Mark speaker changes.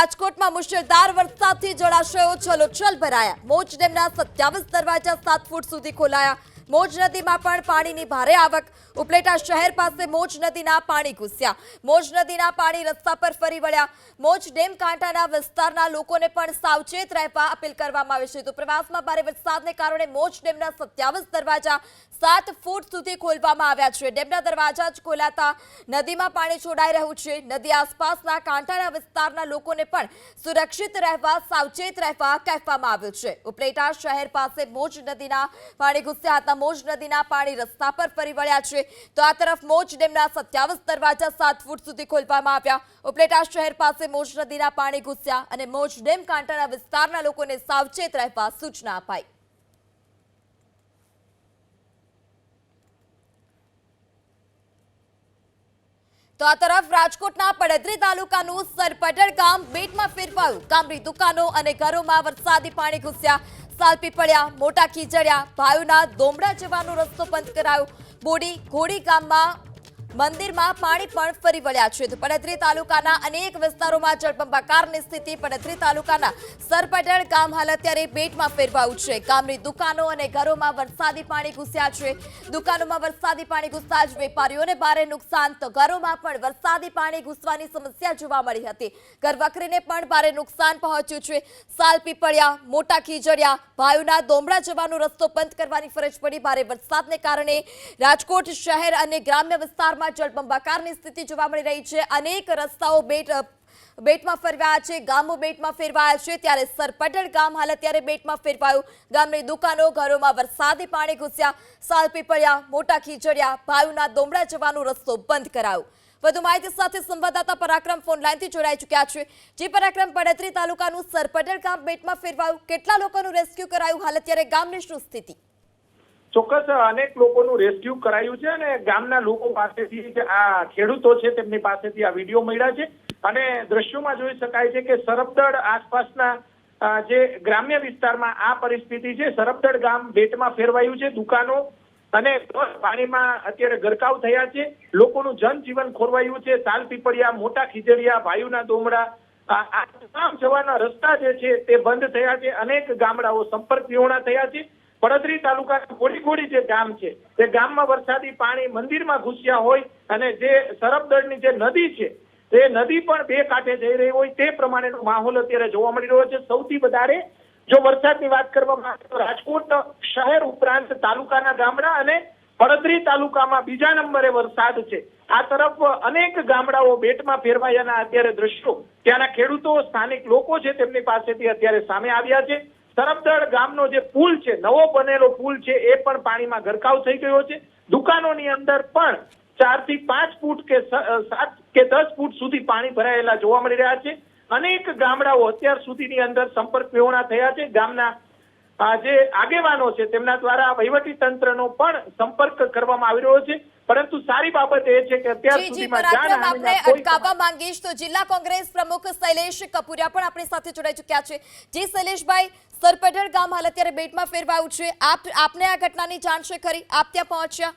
Speaker 1: રાજકોટમાં મુશળધાર વરસાદથી જળાશયો છલોછલ ભરાયા। મોજ ડેમના 27 દરવાજા 7 ફૂટ સુધી ખોલાયા। મોજ નદીમાં પણ પાણીની ભારે આવક। ઉપલેટા શહેર પાસે મોજ નદીના પાણી ઘૂસ્યા। મોજ નદીના પાણી રસ્તા પર ફરી વળ્યા। મોજ ડેમ કાંઠાના વિસ્તારના લોકોને પણ સાવચેત રહેવા અપીલ કરવામાં આવી છે। તો પ્રવાસમાં ભારે વરસાદને કારણે મોજ ડેમના 27 દરવાજા 7 ફૂટ સુધી ખોલવામાં આવ્યા છે। ડેમના દરવાજા જ ખોલાતા નદીમાં પાણી છોડાઈ રહ્યું છે। નદી આસપાસના કાંઠાના વિસ્તારના લોકોને પણ સુરક્ષિત રહેવા સાવચેત રહેવા કહેવામાં આવ્યું છે। ઉપલેટા શહેર પાસે મોજ નદીના પાણી ઘૂસ્યા હતા। મોજ નદીના પાણી રસ્તા પર ફરી વળ્યા છે। તો આ તરફ મોજ ડેમના 27 દરવાજા 7 ફૂટ સુધી ખોલવામાં આવ્યા। ઉપલેટા શહેર પાસે મોજ નદીના પાણી ઘૂસ્યા અને મોજ ડેમ કાંઠાના વિસ્તારના લોકોને સાવચેત રહેવા સૂચના અપાઈ। તો આ તરફ રાજકોટના પડધરી તાલુકાનું સરપટણ ગામ બેટમાં ફેરવાયું। ગામની દુકાનો અને ઘરોમાં વરસાદી પાણી ઘૂસ્યા। સાલપીપળિયા, મોટા ખીજડિયા, ભાયુના દોમડા જવાનો રસ્તો બંધ કરાયો। બોડી ઘોડી ગામમાં મંદિરમાં પાણી પણ ફરી વળ્યા છે। તો પડધરી તાલુકાના અનેક વિસ્તારોમાં જળબંબાકારની સ્થિતિ। પડધરી તાલુકાના સરપટણ ગામ હાલ અત્યારે બેટમાં ફેરવાયું છે। ગામની દુકાનો અને ઘરોમાં વરસાદી પાણી ઘૂસ્યા છે। દુકાનોમાં વરસાદી પાણી ઘૂસતા જ વેપારીઓને ભારે નુકસાન। તો ઘરોમાં પણ વરસાદી પાણી ઘૂસવાની સમસ્યા જોવા મળી હતી। ઘરવખરીને પણ ભારે નુકસાન પહોંચ્યું છે। સાલપીપળિયા, મોટા ખીજડિયા, ભાયુના દોમડા જવાનો રસ્તો બંધ કરવાની ફરજ પડી। ભારે વરસાદને કારણે રાજકોટ શહેર અને ગ્રામ્ય વિસ્તારમાં જળબંબાકારની સ્થિતિ જોવા મળી રહી છે। અનેક રસ્તાઓ બેટમાં ફેરવાયા છે। ગામો બેટમાં ફેરવાયા છે। ત્યારે સરપટણ ગામ હાલ અત્યારે બેટમાં ફેરવાયું। ગામની દુકાનો ઘરોમાં વરસાદી પાણી ઘૂસ્યા। સાલપીપળિયા, મોટા ખીજડિયા, ભાયુના દોમડા જવાનો રસ્તો બંધ કરાયો। વધુ માહિતી સાથે સંવાદદાતા પરાક્રમ ફોન લાઈનથી જોડાઈ ચૂક્યા છે। જે પરાક્રમ, પડધરી તાલુકાનું સરપટણ ગામ બેટમાં ફેરવાયું, કેટલા લોકોનું રેસ્ક્યુ કરાયું? હાલ અત્યારે ગામની શું સ્થિતિ?
Speaker 2: ચોક્કસ અનેક લોકોનું રેસ્ક્યુ કરાયું છે અને ગામના લોકો પાસેથી આ ખેડૂતો છે તેમની પાસેથી આ વિડીયો મળ્યા છે અને દ્રશ્યોમાં જોઈ શકાય છે કે સરપદળ આસપાસના જે ગ્રામ્ય વિસ્તારમાં આ પરિસ્થિતિ છે। સરપદળ ગામ બેટમાં ફેરવાયું છે। દુકાનો અને પાણીમાં અત્યારે ગરકાવ થયા છે। લોકોનું જનજીવન ખોરવાયું છે। સાલપીપળિયા, મોટા ખીજડિયા, ભાયુના દોમડા આ તમામ જવાના રસ્તા જે છે તે બંધ થયા છે। અનેક ગામડાઓ સંપર્ક વિહોણા થયા છે। પડધરી તાલુકાના કોડીકોડી જે ગામ છે તે ગામમાં વરસાદી પાણી મંદિરમાં ઘૂસ્યા હોય અને જે સરપદળની જે નદી છે તે નદી પણ બે કાંઠે જઈ રહી હોય તે પ્રમાણેનો માહોલ અત્યારે જોવા મળી રહ્યો છે। સૌથી વધારે જો વરસાદની વાત કરવામાં આવે તો રાજકોટ શહેર ઉપરાંત તાલુકાના ગામડા અને પડધરી તાલુકામાં બીજા નંબરે વરસાદ છે। આ તરફ અનેક ગામડાઓ બેટમાં ફેરવાયાના અત્યારે દ્રશ્યો ત્યાંના ખેડૂતો, સ્થાનિક લોકો છે તેમની પાસેથી અત્યારે સામે આવ્યા છે। સરપદળ ગામનો જે પુલ છે, નવો બનેલો પુલ છે, એ પણ પાણીમાં ગરકાવ થઈ ગયો છે। દુકાનોની અંદર પણ 4 થી 5 ફૂટ કે 7 કે 10 ફૂટ સુધી પાણી ભરાયેલા જોવા મળી રહ્યા છે। અનેક ગામડાઓ અત્યાર સુધીની અંદર સંપર્ક વિહોણા થયા છે। ગામના જે આગેવાનો છે તેમના દ્વારા વહીવટી તંત્રનો પણ સંપર્ક કરવામાં આવી રહ્યો છે। પરંતુ સારી બાબત એ છે કે અત્યાર સુધીમાં
Speaker 1: આપણે અટકાવવા માંગીશ તો જિલ્લા કોંગ્રેસ પ્રમુખ શૈલેષ કપુરિયા પણ આપણી સાથે જોડાઈ ચૂક્યા છે। જી શૈલેષભાઈ, સરપટણ ગામ હાલ અત્યારે બેટમાં ફેરવાયું છે। આપને આ ઘટનાની જાણ છે ખરી? આપ ત્યાં પહોંચ્યા?